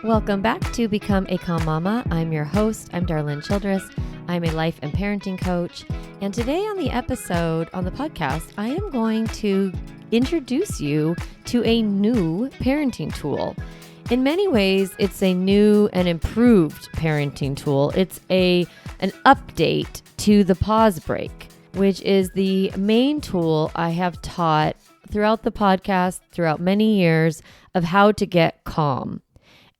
Welcome back to Become a Calm Mama. I'm your host. I'm Darlene Childress. I'm a life and parenting coach. And today on the episode, on the podcast, I am going to introduce you to a new parenting tool. In many ways, it's a new and improved parenting tool. It's an update to the pause break, which is the main tool I have taught throughout the podcast, throughout many years, of how to get calm.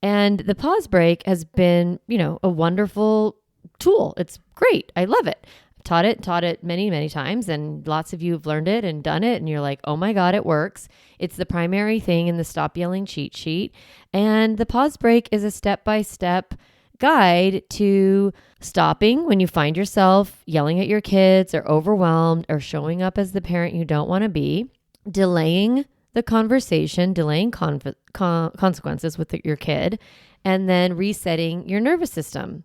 And the pause break has been, a wonderful tool. It's great. I love it. I've taught it many, many times, and lots of you have learned it and done it. And you're like, oh my God, it works. It's the primary thing in the Stop Yelling cheat sheet. And the pause break is a step-by-step guide to stopping when you find yourself yelling at your kids or overwhelmed or showing up as the parent you don't want to be, delaying the conversation, delaying consequences with your kid, and then resetting your nervous system.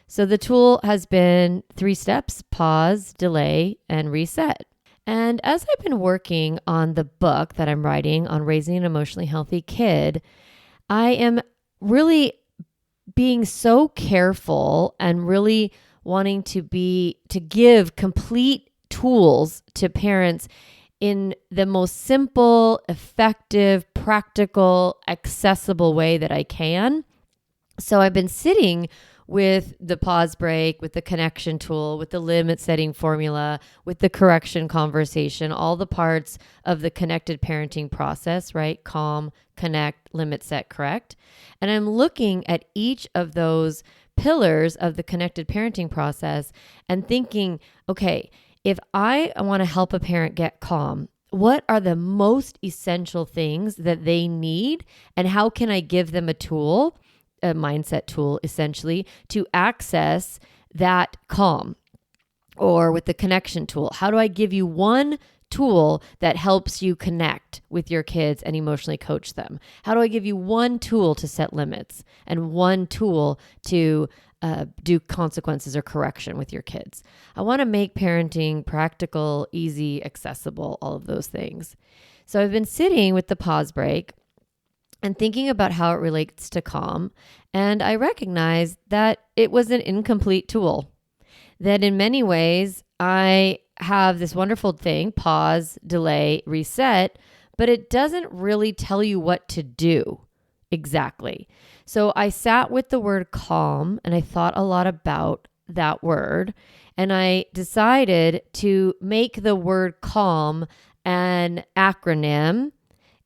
So the tool has been 3 steps: pause, delay, and reset. And as I've been working on the book that I'm writing on raising an emotionally healthy kid, I am really being so careful and really wanting to give complete tools to parents in the most simple, effective, practical, accessible way that I can. So I've been sitting with the pause break, with the connection tool, with the limit setting formula, with the correction conversation, all the parts of the connected parenting process, right? Calm, connect, limit set, correct. And I'm looking at each of those pillars of the connected parenting process and thinking, okay, if I want to help a parent get calm, what are the most essential things that they need? And how can I give them a tool, a mindset tool, essentially, to access that calm? Or with the connection tool, how do I give you one tool that helps you connect with your kids and emotionally coach them? How do I give you one tool to set limits and one tool to do consequences or correction with your kids? I want to make parenting practical, easy, accessible, all of those things. So I've been sitting with the pause break and thinking about how it relates to calm. And I recognized that it was an incomplete tool, that in many ways I have this wonderful thing, pause, delay, reset, but it doesn't really tell you what to do exactly. So I sat with the word calm and I thought a lot about that word. And I decided to make the word calm an acronym,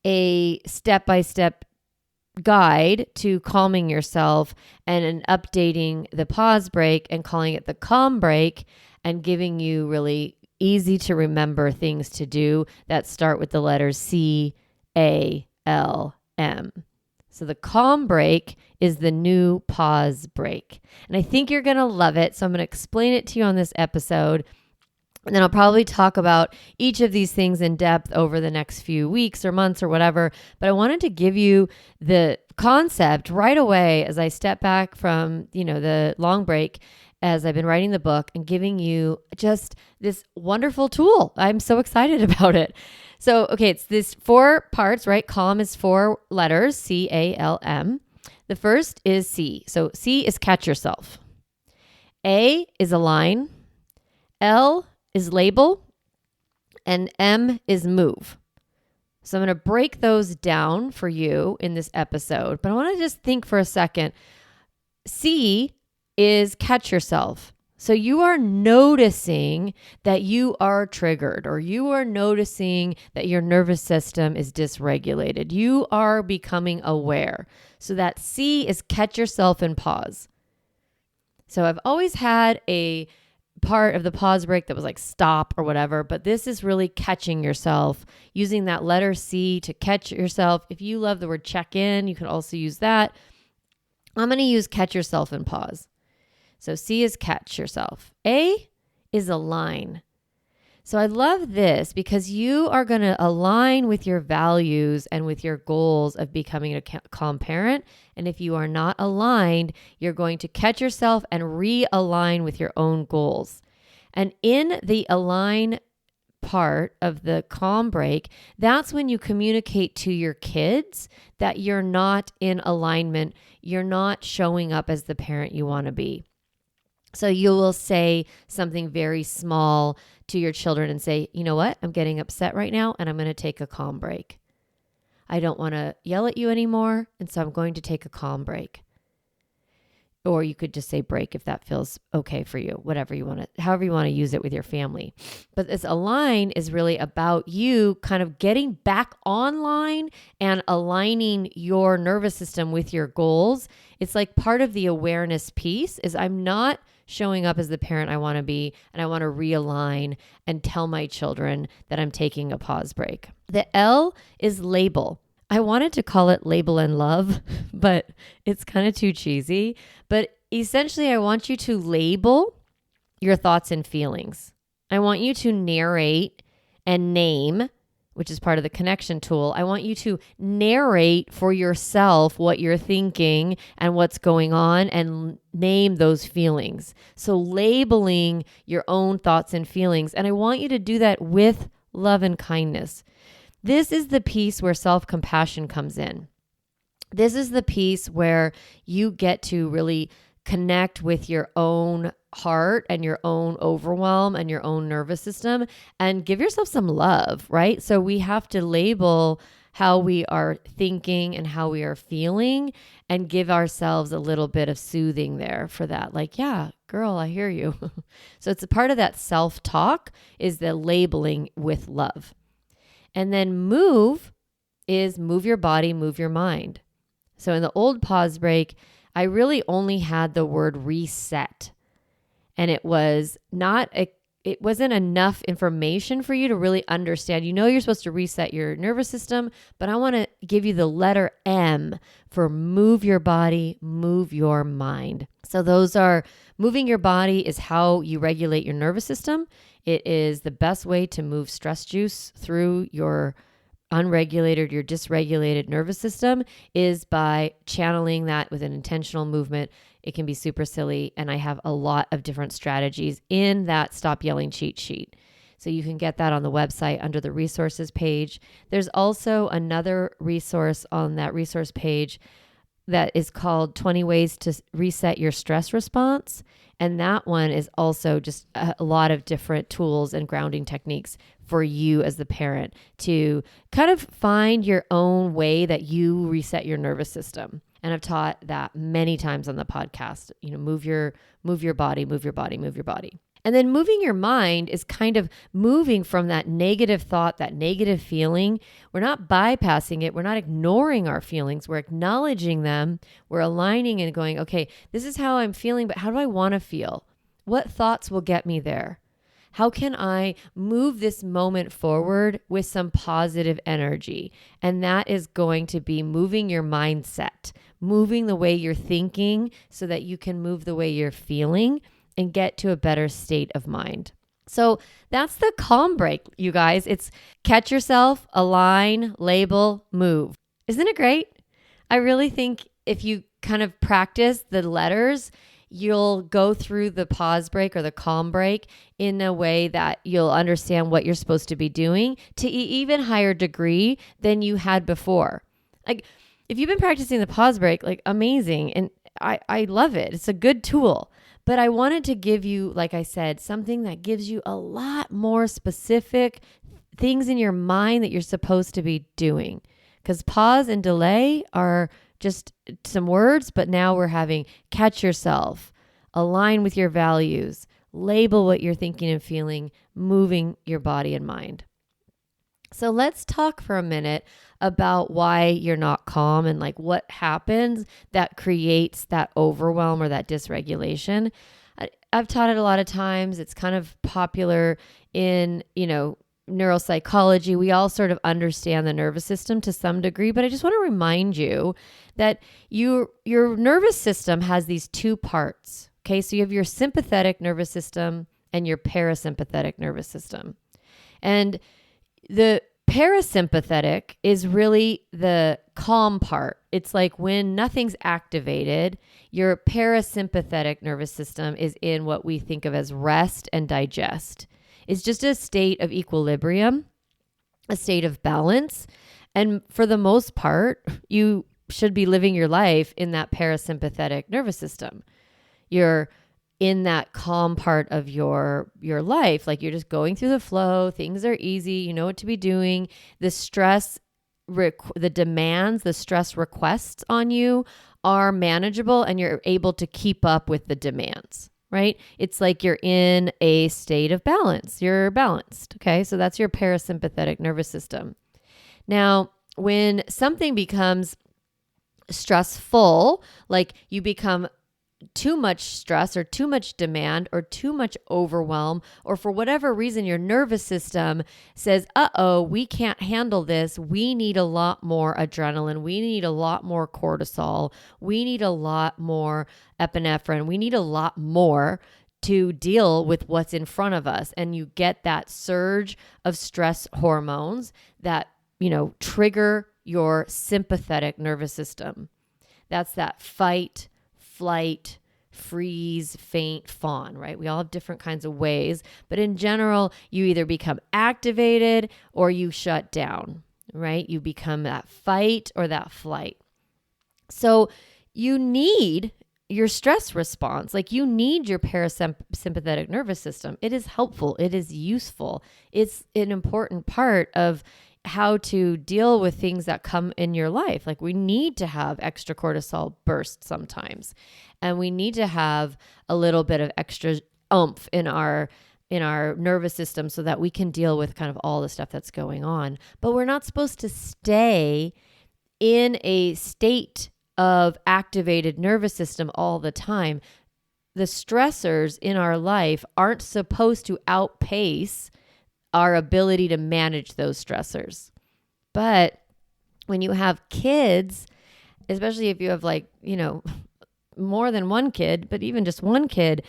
a step-by-step guide to calming yourself, and an updating the pause break and calling it the calm break, and giving you really easy to remember things to do that start with the letters CALM. So the calm break is the new pause break. And I think you're going to love it. So I'm going to explain it to you on this episode. And then I'll probably talk about each of these things in depth over the next few weeks or months or whatever. But I wanted to give you the concept right away as I step back from, the long break, as I've been writing the book, and giving you just this wonderful tool. I'm so excited about it. So, okay, it's this 4 parts, right? Calm is 4 letters, CALM. The first is C. So C is catch yourself. A is align. L is label. And M is move. So I'm going to break those down for you in this episode. But I want to just think for a second. C is catch yourself. So you are noticing that you are triggered, or you are noticing that your nervous system is dysregulated. You are becoming aware. So that C is catch yourself and pause. So I've always had a part of the pause break that was like stop or whatever, but this is really catching yourself, using that letter C to catch yourself. If you love the word check in, you can also use that. I'm going to use catch yourself and pause. So C is catch yourself. A is align. So I love this because you are going to align with your values and with your goals of becoming a calm parent. And if you are not aligned, you're going to catch yourself and realign with your own goals. And in the align part of the calm break, that's when you communicate to your kids that you're not in alignment. You're not showing up as the parent you want to be. So you will say something very small to your children and say, you know what? I'm getting upset right now and I'm going to take a calm break. I don't want to yell at you anymore. And so I'm going to take a calm break. Or you could just say break if that feels okay for you, whatever you want to, however you want to use it with your family. But this align is really about you kind of getting back online and aligning your nervous system with your goals. It's like part of the awareness piece is I'm not showing up as the parent I want to be, and I want to realign and tell my children that I'm taking a pause break. The L is label. I wanted to call it label and love, but it's kind of too cheesy. But essentially, I want you to label your thoughts and feelings. I want you to narrate and name, which is part of the connection tool. I want you to narrate for yourself what you're thinking and what's going on and name those feelings. So labeling your own thoughts and feelings. And I want you to do that with love and kindness. This is the piece where self-compassion comes in. This is the piece where you get to really connect with your own heart and your own overwhelm and your own nervous system and give yourself some love, right? So we have to label how we are thinking and how we are feeling and give ourselves a little bit of soothing there for that. Like, yeah, girl, I hear you. So it's a part of that self-talk is the labeling with love. And then move is move your body, move your mind. So in the old pause break, I really only had the word reset. And it wasn't enough information for you to really understand. You know you're supposed to reset your nervous system, but I want to give you the letter M for move your body, move your mind. So those are moving your body is how you regulate your nervous system. It is the best way to move stress juice through your unregulated, your dysregulated nervous system is by channeling that with an intentional movement. It can be super silly. And I have a lot of different strategies in that Stop Yelling cheat sheet. So you can get that on the website under the resources page. There's also another resource on that resource page that is called 20 Ways to Reset Your Stress Response. And that one is also just a lot of different tools and grounding techniques for you as the parent to kind of find your own way that you reset your nervous system. And I've taught that many times on the podcast, move your body, move your body, move your body. And then moving your mind is kind of moving from that negative thought, that negative feeling. We're not bypassing it. We're not ignoring our feelings. We're acknowledging them. We're aligning and going, okay, this is how I'm feeling, but how do I want to feel? What thoughts will get me there? How can I move this moment forward with some positive energy? And that is going to be moving your mindset, moving the way you're thinking so that you can move the way you're feeling and get to a better state of mind. So that's the calm break, you guys. It's catch yourself, align, label, move. Isn't it great? I really think if you kind of practice the letters, you'll go through the pause break or the calm break in a way that you'll understand what you're supposed to be doing to even higher degree than you had before. Like if you've been practicing the pause break, like amazing. And I love it. It's a good tool. But I wanted to give you, like I said, something that gives you a lot more specific things in your mind that you're supposed to be doing. Because pause and delay are just some words, but now we're having catch yourself, align with your values, label what you're thinking and feeling, moving your body and mind. So let's talk for a minute about why you're not calm and like what happens that creates that overwhelm or that dysregulation. I've taught it a lot of times. It's kind of popular in, neuropsychology. We all sort of understand the nervous system to some degree, but I just want to remind you that your nervous system has these two parts. Okay, so you have your sympathetic nervous system and your parasympathetic nervous system. And the parasympathetic is really the calm part. It's like when nothing's activated, your parasympathetic nervous system is in what we think of as rest and digest. is just a state of equilibrium, a state of balance. And for the most part, you should be living your life in that parasympathetic nervous system. You're in that calm part of your life. Like you're just going through the flow. Things are easy. You know what to be doing. The stress, the demands, the stress requests on you are manageable, and you're able to keep up with the demands, right? It's like you're in a state of balance. You're balanced. Okay. So that's your parasympathetic nervous system. Now, when something becomes stressful, like you become too much stress or too much demand or too much overwhelm, or for whatever reason, your nervous system says, we can't handle this. We need a lot more adrenaline. We need a lot more cortisol. We need a lot more epinephrine. We need a lot more to deal with what's in front of us. And you get that surge of stress hormones that, trigger your sympathetic nervous system. That's that fight, flight, freeze, faint, fawn, right? We all have different kinds of ways, but in general, you either become activated or you shut down, right? You become that fight or that flight. So you need your stress response. Like you need your parasympathetic nervous system. It is helpful. It is useful. It's an important part of how to deal with things that come in your life. Like we need to have extra cortisol bursts sometimes, and we need to have a little bit of extra oomph in our nervous system so that we can deal with kind of all the stuff that's going on. But we're not supposed to stay in a state of activated nervous system all the time. The stressors in our life aren't supposed to outpace our ability to manage those stressors. But when you have kids, especially if you have more than one kid, but even just one kid,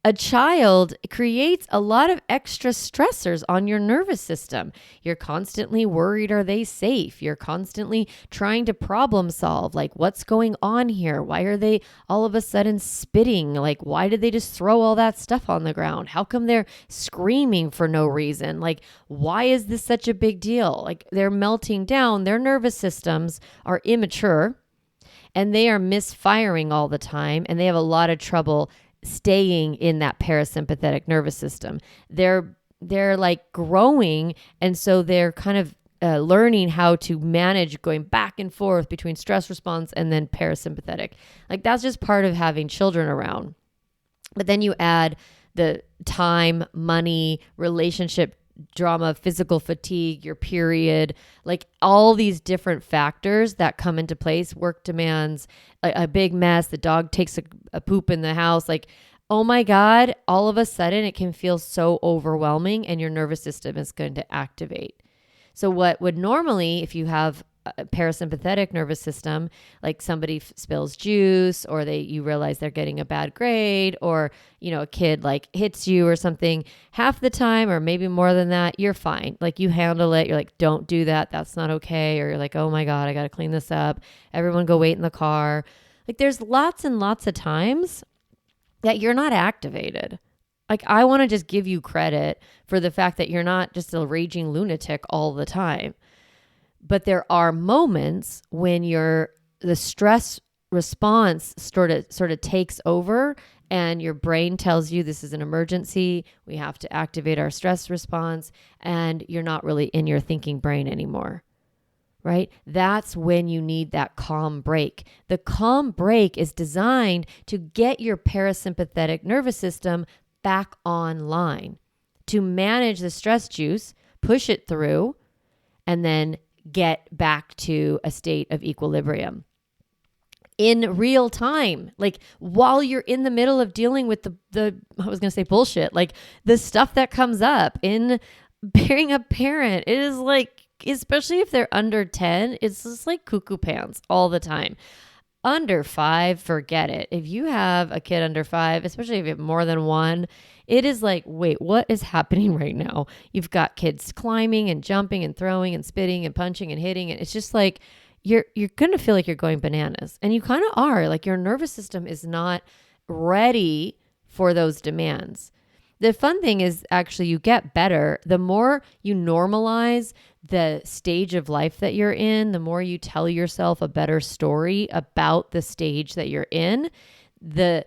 a child creates a lot of extra stressors on your nervous system. You're constantly worried, are they safe? You're constantly trying to problem solve, like what's going on here? Why are they all of a sudden spitting? Like, why did they just throw all that stuff on the ground? How come they're screaming for no reason? Like, why is this such a big deal? Like, they're melting down. Their nervous systems are immature and they are misfiring all the time, and they have a lot of trouble staying in that parasympathetic nervous system. They're like growing. And so they're kind of learning how to manage going back and forth between stress response and then parasympathetic. Like that's just part of having children around. But then you add the time, money, relationship drama, physical fatigue, your period, like all these different factors that come into place, work demands, a big mess, the dog takes a poop in the house, like, oh my God, all of a sudden it can feel so overwhelming and your nervous system is going to activate. So what would normally, if you have a parasympathetic nervous system, like somebody spills juice, or you realize they're getting a bad grade, or, a kid like hits you or something, half the time, or maybe more than that, you're fine. Like you handle it. You're like, don't do that. That's not okay. Or you're like, oh my God, I got to clean this up. Everyone go wait in the car. Like there's lots and lots of times that you're not activated. Like I want to just give you credit for the fact that you're not just a raging lunatic all the time. But there are moments when the stress response sort of takes over, and your brain tells you this is an emergency. We have to activate our stress response, and you're not really in your thinking brain anymore, right? That's when you need that calm break. The calm break is designed to get your parasympathetic nervous system back online, to manage the stress juice, push it through, and then get back to a state of equilibrium in real time. Like while you're in the middle of dealing with the I was going to say bullshit, like the stuff that comes up in being a parent. It is like, especially if they're under 10, it's just like cuckoo pants all the time. Under 5, forget it. If you have a kid under 5, especially if you have more than one, it is like, wait, what is happening right now? You've got kids climbing and jumping and throwing and spitting and punching and hitting. And it's just like, you're going to feel like you're going bananas. And you kind of are. Like your nervous system is not ready for those demands. The fun thing is actually you get better. The more you normalize the stage of life that you're in, the more you tell yourself a better story about the stage that you're in, the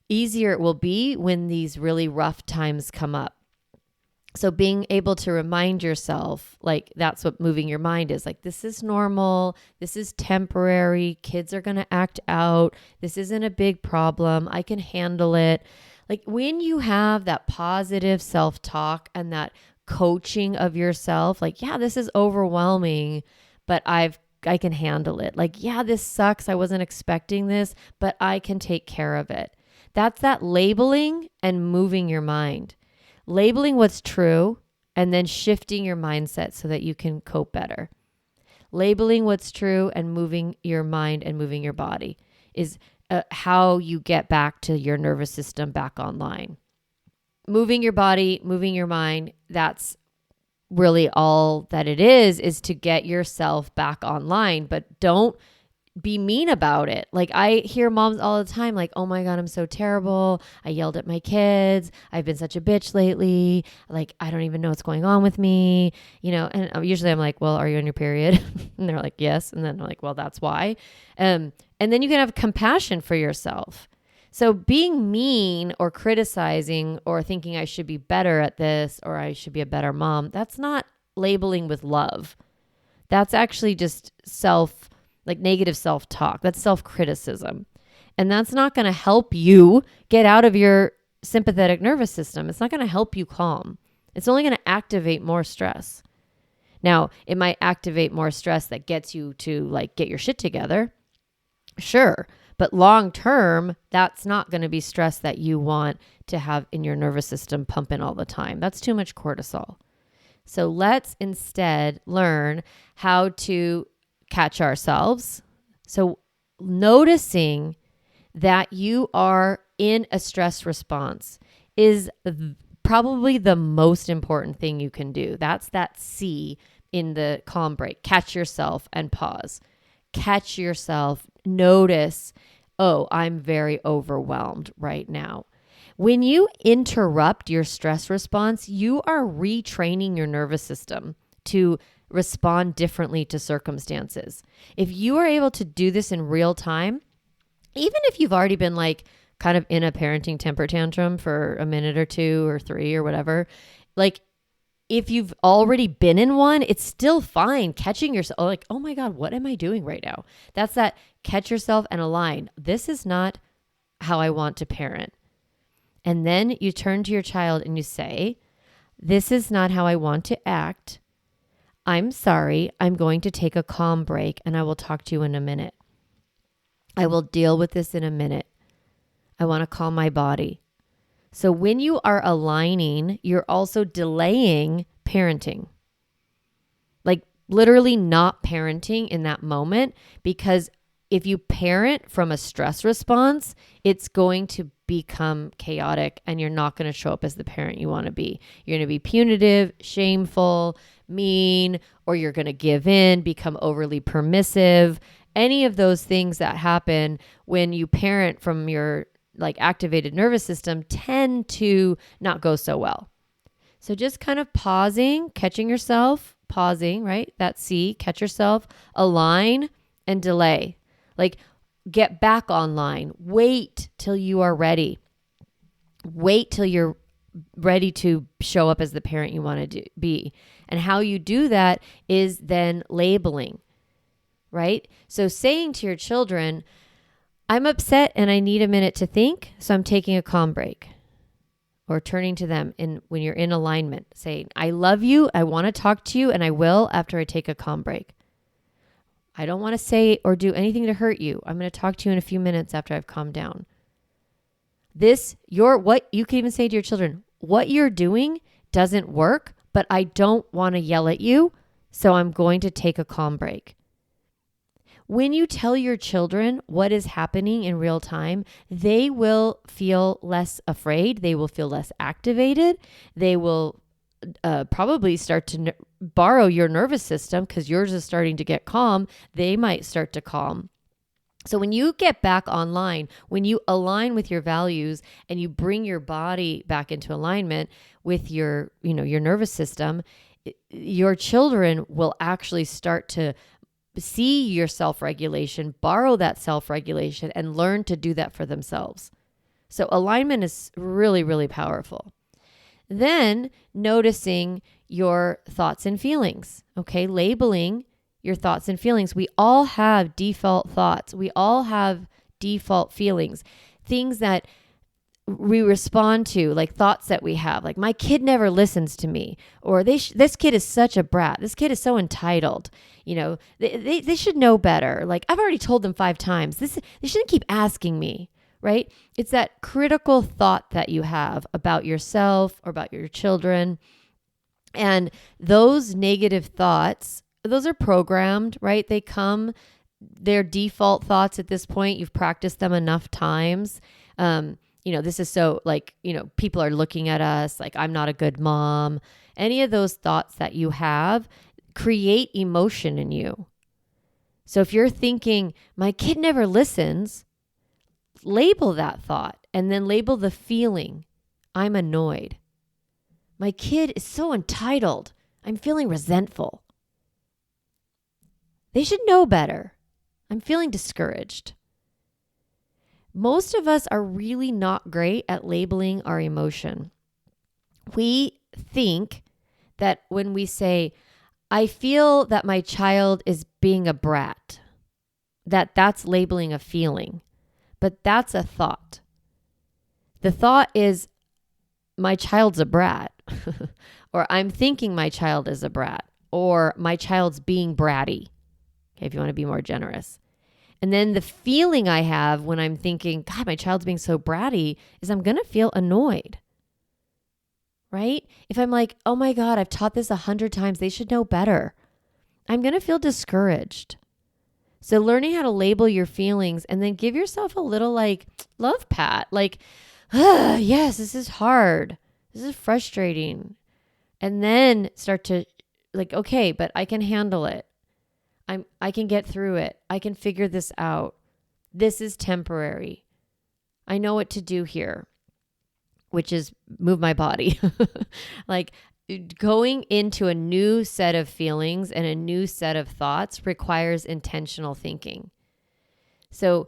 easier it will be when these really rough times come up. So being able to remind yourself, like that's what moving your mind is, like this is normal, this is temporary, kids are going to act out, this isn't a big problem, I can handle it. Like when you have that positive self-talk and that coaching of yourself, like, yeah, this is overwhelming, but I can handle it. Like, yeah, this sucks, I wasn't expecting this, but I can take care of it. That's that labeling and moving your mind. Labeling what's true and then shifting your mindset so that you can cope better. Labeling what's true and moving your mind and moving your body is how you get back to your nervous system back online. Moving your body, moving your mind, that's really all that it is to get yourself back online. But don't be mean about it. Like I hear moms all the time like, oh my God, I'm so terrible. I yelled at my kids. I've been such a bitch lately. Like, I don't even know what's going on with me, and usually I'm like, well, are you on your period? And they're like, yes. And then I'm like, well, that's why. And then you can have compassion for yourself. So being mean or criticizing or thinking I should be better at this or I should be a better mom, that's not labeling with love. That's actually just negative self-talk. That's self-criticism. And that's not going to help you get out of your sympathetic nervous system. It's not going to help you calm. It's only going to activate more stress. Now, it might activate more stress that gets you to get your shit together. Sure. But long term, that's not going to be stress that you want to have in your nervous system pumping all the time. That's too much cortisol. So let's instead learn how to catch ourselves. So noticing that you are in a stress response is probably the most important thing you can do. That's that C in the calm break. Catch yourself and pause. Catch yourself. Notice, oh, I'm very overwhelmed right now. When you interrupt your stress response, you are retraining your nervous system to respond differently to circumstances. If you are able to do this in real time, even if you've already been kind of in a parenting temper tantrum for a minute or two or three or whatever, if you've already been in one, it's still fine catching yourself oh my God, what am I doing right now? That's that catch yourself and align. This is not how I want to parent. And then you turn to your child and you say, this is not how I want to act. I'm sorry, I'm going to take a calm break and I will talk to you in a minute. I will deal with this in a minute. I want to calm my body. So when you are aligning, you're also delaying parenting. Literally not parenting in that moment, because if you parent from a stress response, it's going to become chaotic and you're not going to show up as the parent you want to be. You're going to be punitive, shameful, mean, or you're going to give in, become overly permissive. Any of those things that happen when you parent from your activated nervous system tend to not go so well. So just kind of pausing, catching yourself, pausing, right? That C, catch yourself, align and delay. Get back online. Wait till you are ready. Wait till you're ready to show up as the parent you want to be. And how you do that is then labeling, right? So saying to your children, I'm upset and I need a minute to think, so I'm taking a calm break. Or turning to them when you're in alignment, saying, I love you, I want to talk to you, and I will after I take a calm break. I don't want to say or do anything to hurt you. I'm going to talk to you in a few minutes after I've calmed down. What you can even say to your children, what you're doing doesn't work, but I don't want to yell at you, so I'm going to take a calm break. When you tell your children what is happening in real time, they will feel less afraid. They will feel less activated. They will probably start to borrow your nervous system because yours is starting to get calm. They might start to calm. So when you get back online, when you align with your values and you bring your body back into alignment with your nervous system, your children will actually start to see your self-regulation, borrow that self-regulation, and learn to do that for themselves. So alignment is really, really powerful. Then noticing your thoughts and feelings, okay? Labeling your thoughts and feelings. We all have default thoughts. We all have default feelings, things that we respond to, like thoughts that we have, like my kid never listens to me, or this kid is such a brat. This kid is so entitled. They should know better. Like I've already told them 5 times. They shouldn't keep asking me, right? It's that critical thought that you have about yourself or about your children. And those negative thoughts, those are programmed, right? They're default thoughts at this point. You've practiced them enough times. This is so people are looking at us like I'm not a good mom. Any of those thoughts that you have create emotion in you. So if you're thinking, my kid never listens, label that thought and then label the feeling. I'm annoyed. My kid is so entitled. I'm feeling resentful. They should know better. I'm feeling discouraged. Most of us are really not great at labeling our emotion. We think that when we say, I feel that my child is being a brat, that's labeling a feeling, but that's a thought. The thought is, my child's a brat, or I'm thinking my child is a brat, or my child's being bratty. Okay, if you want to be more generous. And then the feeling I have when I'm thinking, God, my child's being so bratty, is I'm going to feel annoyed, right? If I'm like, oh my God, I've taught this 100 times, they should know better, I'm going to feel discouraged. So learning how to label your feelings and then give yourself a little love pat, yes, this is hard. This is frustrating. And then start to okay, but I can handle it. I can get through it. I can figure this out. This is temporary. I know what to do here, which is move my body. Going into a new set of feelings and a new set of thoughts requires intentional thinking. So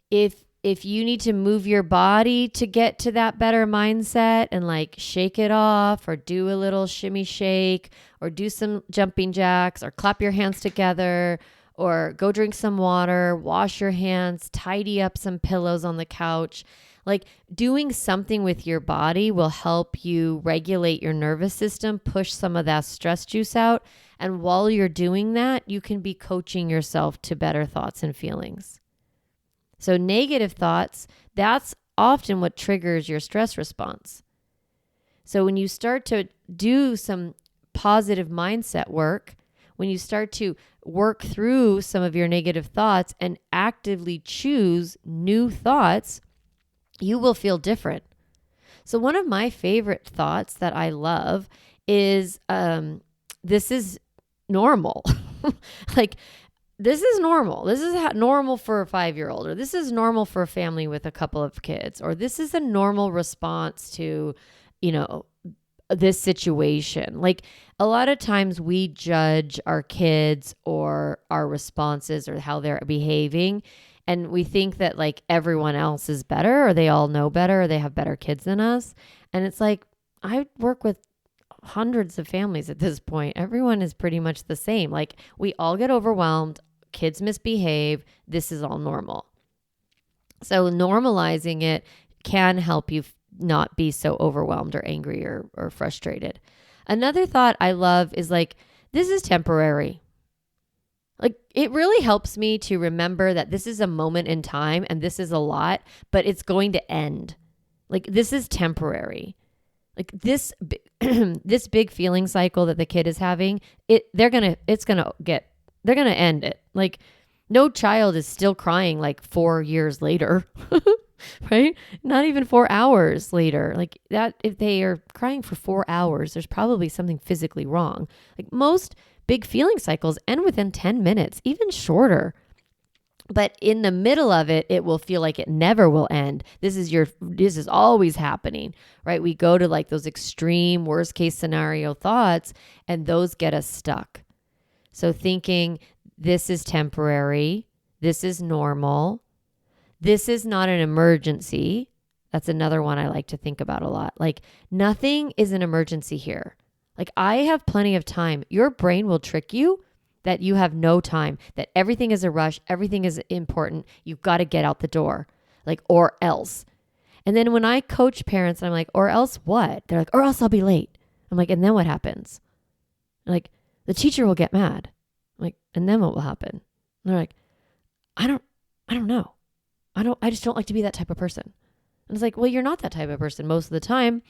if you need to move your body to get to that better mindset and shake it off or do a little shimmy shake or do some jumping jacks or clap your hands together or go drink some water, wash your hands, tidy up some pillows on the couch, doing something with your body will help you regulate your nervous system, push some of that stress juice out. And while you're doing that, you can be coaching yourself to better thoughts and feelings. So negative thoughts, that's often what triggers your stress response. So when you start to do some positive mindset work, when you start to work through some of your negative thoughts and actively choose new thoughts, you will feel different. So one of my favorite thoughts that I love is, this is normal. This is normal. This is normal for a 5-year-old, or this is normal for a family with a couple of kids, or this is a normal response to, this situation. A lot of times we judge our kids or our responses or how they're behaving, and we think that everyone else is better, or they all know better, or they have better kids than us. And it's I work with hundreds of families at this point. Everyone is pretty much the same. We all get overwhelmed, kids misbehave. This is all normal. So normalizing it can help you not be so overwhelmed or angry or frustrated. Another thought I love is this is temporary. It really helps me to remember that this is a moment in time and this is a lot, but it's going to end. This is temporary. This this big feeling cycle that the kid is having, they're going to end it. No child is still crying 4 years later, right? Not even 4 hours later. If they are crying for 4 hours, there's probably something physically wrong. Most big feeling cycles end within 10 minutes, even shorter. But in the middle of it, it will feel like it never will end. This is always happening, right? We go to like those extreme worst case scenario thoughts, and those get us stuck. So thinking this is temporary, this is normal, this is not an emergency. That's another one I like to think about a lot. Like nothing is an emergency here. Like I have plenty of time. Your brain will trick you that you have no time, that everything is a rush, everything is important. You've got to get out the door, like, or else. And then when I coach parents, I'm like, or else what? They're like, or else I'll be late. I'm like, and then what happens? Like, the teacher will get mad. I'm like, and then what will happen? And they're like, I don't know. I just don't like to be that type of person. And it's like, well, you're not that type of person most of the time.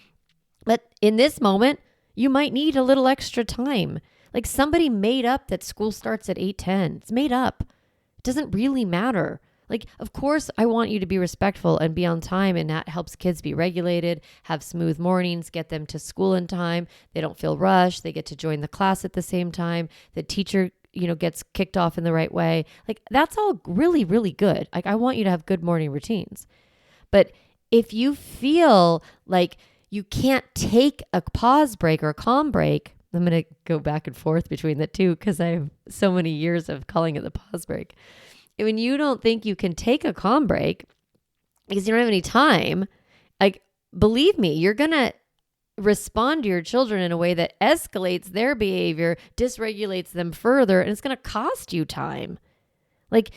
But in this moment, you might need a little extra time. Like somebody made up that school starts at 8:10. It's made up. It doesn't really matter. Like, of course, I want you to be respectful and be on time, and that helps kids be regulated, have smooth mornings, get them to school in time. They don't feel rushed. They get to join the class at the same time. The teacher, gets kicked off in the right way. Like, that's all really, really good. Like, I want you to have good morning routines. But if you feel like you can't take a pause break or a calm break, I'm going to go back and forth between the two because I have so many years of calling it the pause break. When you don't think you can take a calm break because you don't have any time, like, believe me, you're going to respond to your children in a way that escalates their behavior, dysregulates them further, and it's going to cost you time. Like,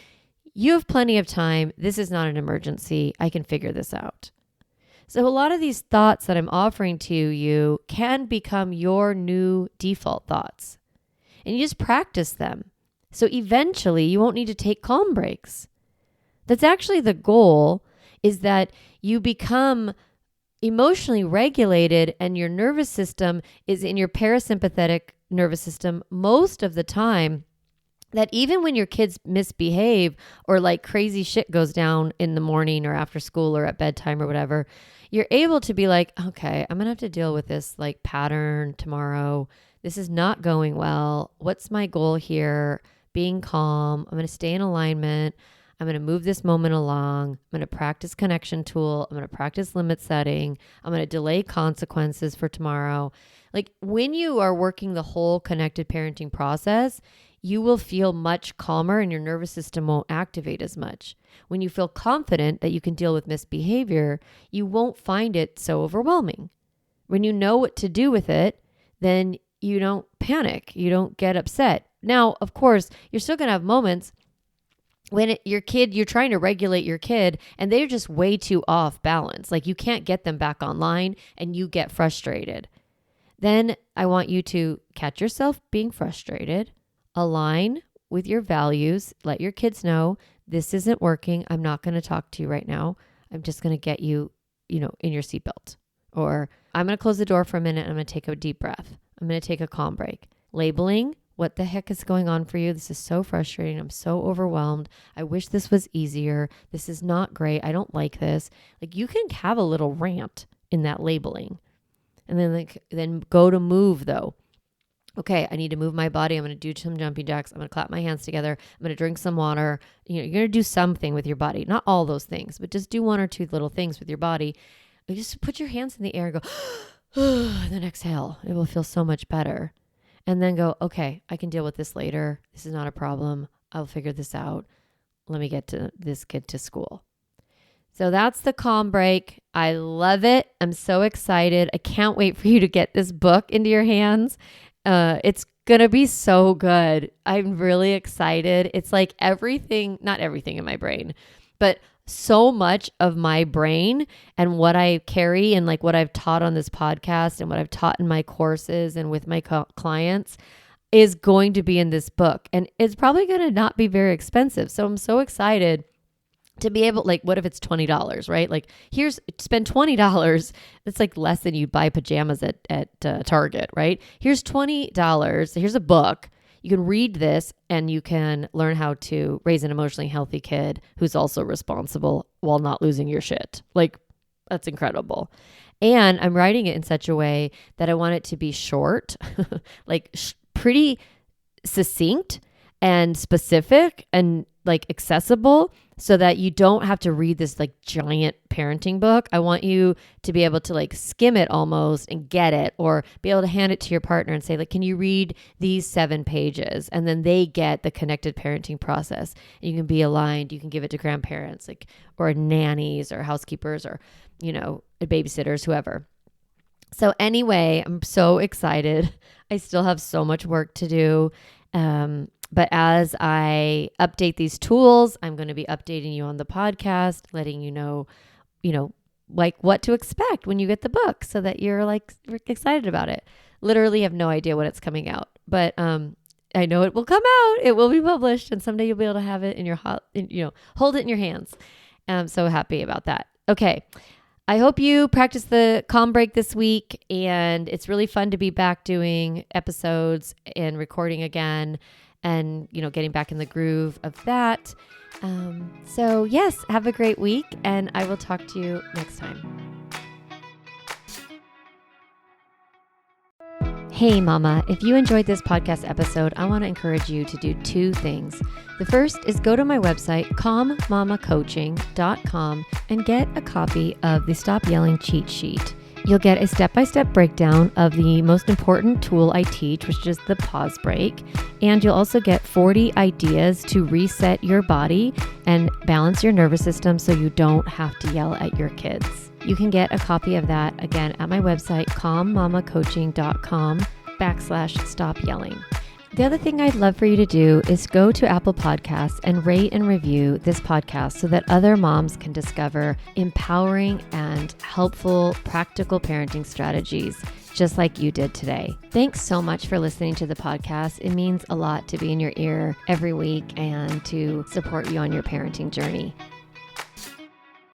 you have plenty of time. This is not an emergency. I can figure this out. So a lot of these thoughts that I'm offering to you can become your new default thoughts. And you just practice them. So eventually you won't need to take calm breaks. That's actually the goal, is that you become emotionally regulated and your nervous system is in your parasympathetic nervous system most of the time, that even when your kids misbehave or like crazy shit goes down in the morning or after school or at bedtime or whatever, you're able to be like, okay, I'm going to have to deal with this like pattern tomorrow. This is not going well. What's my goal here? Being calm. I'm going to stay in alignment. I'm going to move this moment along. I'm going to practice connection tool. I'm going to practice limit setting. I'm going to delay consequences for tomorrow. Like when you are working the whole connected parenting process, you will feel much calmer and your nervous system won't activate as much. When you feel confident that you can deal with misbehavior, you won't find it so overwhelming. When you know what to do with it, then you don't panic. You don't get upset. Now, of course, you're still going to have moments when you're trying to regulate your kid and they're just way too off balance. Like you can't get them back online and you get frustrated. Then I want you to catch yourself being frustrated, align with your values, let your kids know this isn't working. I'm not going to talk to you right now. I'm just going to get you, in your seatbelt. Or I'm going to close the door for a minute. I'm going to take a deep breath. I'm going to take a calm break. Labeling, what the heck is going on for you? This is so frustrating. I'm so overwhelmed. I wish this was easier. This is not great. I don't like this. Like you can have a little rant in that labeling. And then go to move though. Okay, I need to move my body. I'm going to do some jumping jacks. I'm going to clap my hands together. I'm going to drink some water. You're going to do something with your body. Not all those things, but just do one or two little things with your body. Just put your hands in the air and go, and then exhale. It will feel so much better. And then go, okay, I can deal with this later. This is not a problem. I'll figure this out. Let me get to this kid to school. So that's the calm break. I love it. I'm so excited. I can't wait for you to get this book into your hands. It's going to be so good. I'm really excited. It's like not everything in my brain, but so much of my brain and what I carry and like what I've taught on this podcast and what I've taught in my courses and with my clients is going to be in this book. And it's probably going to not be very expensive. So I'm so excited to be able, like, what if it's $20, right? Like spend $20. That's like less than you'd buy pajamas at Target, right? Here's $20. Here's a book. You can read this and you can learn how to raise an emotionally healthy kid who's also responsible while not losing your shit. Like, that's incredible. And I'm writing it in such a way that I want it to be short, like pretty succinct, and specific and like accessible so that you don't have to read this like giant parenting book. I want you to be able to like skim it almost and get it, or be able to hand it to your partner and say like, can you read these 7 pages? And then they get the connected parenting process. And you can be aligned. You can give it to grandparents like, or nannies or housekeepers or, babysitters, whoever. So anyway, I'm so excited. I still have so much work to do. But as I update these tools, I'm going to be updating you on the podcast, letting you know, like what to expect when you get the book so that you're like excited about it. Literally have no idea when it's coming out, but I know it will come out. It will be published, and someday you'll be able to have it in your hold it in your hands. I'm so happy about that. Okay. I hope you practice the calm break this week, and it's really fun to be back doing episodes and recording again and, getting back in the groove of that. So yes, have a great week, and I will talk to you next time. Hey mama, if you enjoyed this podcast episode, I want to encourage you to do 2 things. The first is go to my website, calmmamacoaching.com, and get a copy of the Stop Yelling cheat sheet. You'll get a step-by-step breakdown of the most important tool I teach, which is the pause break. And you'll also get 40 ideas to reset your body and balance your nervous system so you don't have to yell at your kids. You can get a copy of that, again, at my website, calmmamacoaching.com/stop yelling. The other thing I'd love for you to do is go to Apple Podcasts and rate and review this podcast so that other moms can discover empowering and helpful, practical parenting strategies, just like you did today. Thanks so much for listening to the podcast. It means a lot to be in your ear every week and to support you on your parenting journey.